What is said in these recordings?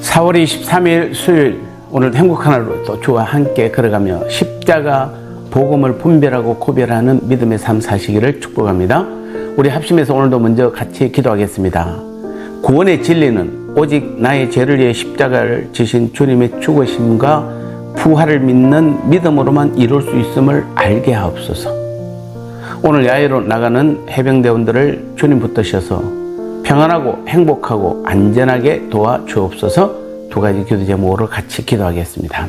4월 23일 수요일, 오늘 행복한 하루 또 주와 함께 걸어가며 십자가 복음을 분별하고 구별하는 믿음의 삶 사시기를 축복합니다. 우리 합심해서 오늘도 먼저 같이 기도하겠습니다. 구원의 진리는 오직 나의 죄를 위해 십자가를 지신 주님의 죽으심과 부활을 믿는 믿음으로만 이룰 수 있음을 알게 하옵소서. 오늘 야외로 나가는 해병대원들을 주님 붙드셔서 평안하고 행복하고 안전하게 도와 주옵소서. 두 가지 기도 제목으로 같이 기도하겠습니다.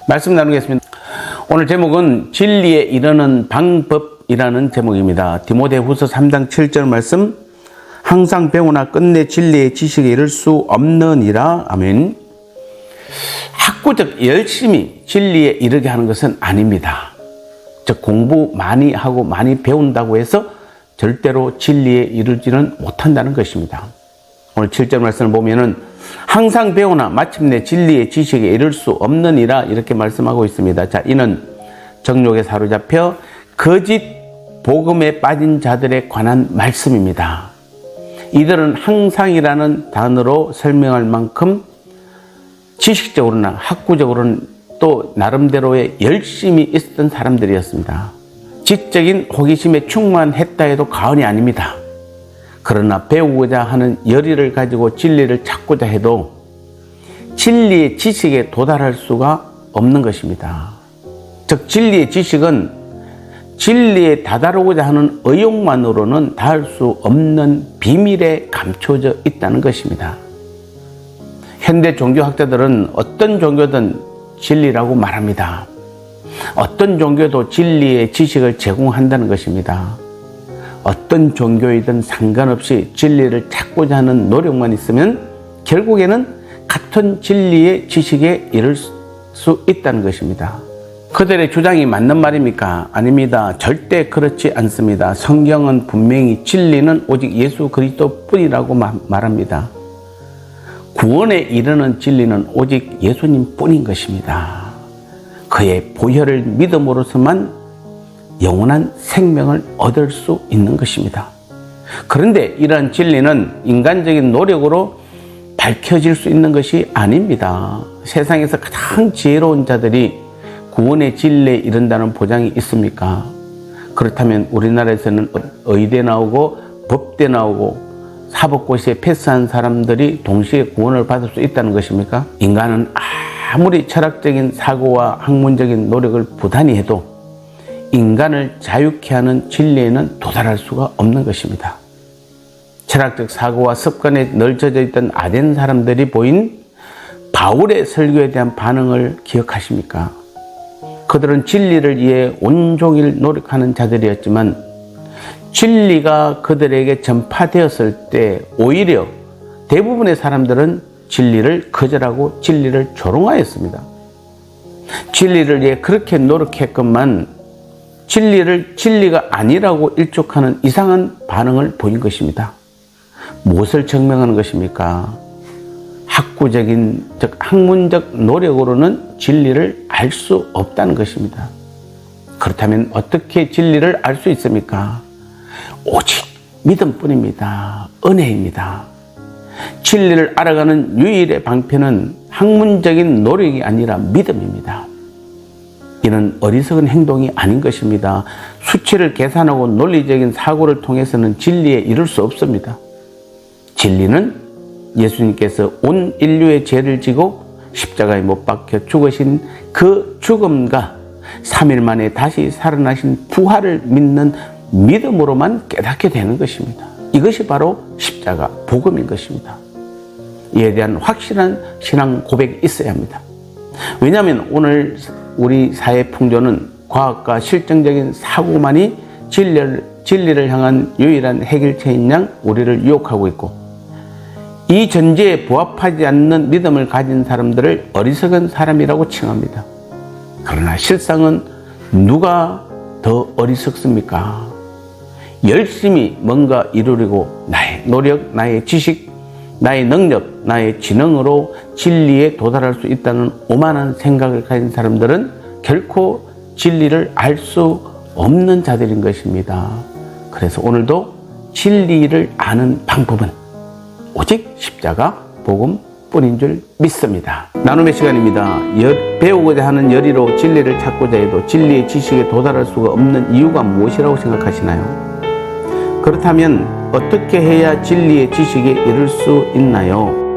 말씀 나누겠습니다. 오늘 제목은 진리에 이르는 방법이라는 제목입니다. 디모데후서 3장 7절 말씀, 항상 배우나 끝내 진리의 지식에 이를 수 없느니라. 아멘. 학구적 열심히 진리에 이르게 하는 것은 아닙니다. 즉 공부 많이 하고 많이 배운다고 해서 절대로 진리에 이르지는 못한다는 것입니다. 오늘 7절 말씀을 보면은 항상 배우나 마침내 진리의 지식에 이를 수 없느니라 이렇게 말씀하고 있습니다. 자, 이는 정욕에 사로잡혀 거짓 복음에 빠진 자들에 관한 말씀입니다. 이들은 항상이라는 단어로 설명할 만큼 지식적으로나 학구적으로는 또 나름대로의 열심히 있었던 사람들이었습니다. 지적인 호기심에 충만했다 해도 과언이 아닙니다. 그러나 배우고자 하는 열의를 가지고 진리를 찾고자 해도 진리의 지식에 도달할 수가 없는 것입니다. 즉 진리의 지식은 진리에 다다르고자 하는 의욕만으로는 닿을 수 없는 비밀에 감춰져 있다는 것입니다. 현대 종교학자들은 어떤 종교든 진리라고 말합니다. 어떤 종교도 진리의 지식을 제공한다는 것입니다. 어떤 종교이든 상관없이 진리를 찾고자 하는 노력만 있으면 결국에는 같은 진리의 지식에 이를 수 있다는 것입니다. 그들의 주장이 맞는 말입니까? 아닙니다. 절대 그렇지 않습니다. 성경은 분명히 진리는 오직 예수 그리스도 뿐이라고 말합니다. 구원에 이르는 진리는 오직 예수님 뿐인 것입니다. 그의 보혈을 믿음으로서만 영원한 생명을 얻을 수 있는 것입니다. 그런데 이러한 진리는 인간적인 노력으로 밝혀질 수 있는 것이 아닙니다. 세상에서 가장 지혜로운 자들이 구원의 진리에 이른다는 보장이 있습니까? 그렇다면 우리나라에서는 의대 나오고 법대 나오고 사법고시에 패스한 사람들이 동시에 구원을 받을 수 있다는 것입니까? 인간은 아무리 철학적인 사고와 학문적인 노력을 부단히 해도 인간을 자유케 하는 진리에는 도달할 수가 없는 것입니다. 철학적 사고와 습관에 널쳐져 있던 아덴 사람들이 보인 바울의 설교에 대한 반응을 기억하십니까? 그들은 진리를 위해 온종일 노력하는 자들이었지만 진리가 그들에게 전파되었을 때 오히려 대부분의 사람들은 진리를 거절하고 진리를 조롱하였습니다. 진리를 위해 그렇게 노력했건만 진리가 아니라고 일축하는 이상한 반응을 보인 것입니다. 무엇을 증명하는 것입니까? 학구적인, 즉 학문적 노력으로는 진리를 알 수 없다는 것입니다. 그렇다면 어떻게 진리를 알 수 있습니까? 오직 믿음뿐입니다. 은혜입니다. 진리를 알아가는 유일의 방편은 학문적인 노력이 아니라 믿음입니다. 이는 어리석은 행동이 아닌 것입니다. 수치를 계산하고 논리적인 사고를 통해서는 진리에 이를 수 없습니다. 진리는 예수님께서 온 인류의 죄를 지고 십자가에 못 박혀 죽으신 그 죽음과 3일 만에 다시 살아나신 부활을 믿는 믿음으로만 깨닫게 되는 것입니다. 이것이 바로 십자가 복음인 것입니다. 이에 대한 확실한 신앙 고백이 있어야 합니다. 왜냐하면 오늘 우리 사회 풍조는 과학과 실증적인 사고만이 진리를 향한 유일한 해결책인 양 우리를 유혹하고 있고 이 전제에 부합하지 않는 믿음을 가진 사람들을 어리석은 사람이라고 칭합니다. 그러나 실상은 누가 더 어리석습니까? 열심히 뭔가 이루려고 나의 노력, 나의 지식, 나의 능력, 나의 지능으로 진리에 도달할 수 있다는 오만한 생각을 가진 사람들은 결코 진리를 알 수 없는 자들인 것입니다. 그래서 오늘도 진리를 아는 방법은 오직 십자가 복음뿐인 줄 믿습니다. 나눔의 시간입니다. 배우고자 하는 열의로 진리를 찾고자 해도 진리의 지식에 도달할 수가 없는 이유가 무엇이라고 생각하시나요? 그렇다면 어떻게 해야 진리의 지식에 이를 수 있나요?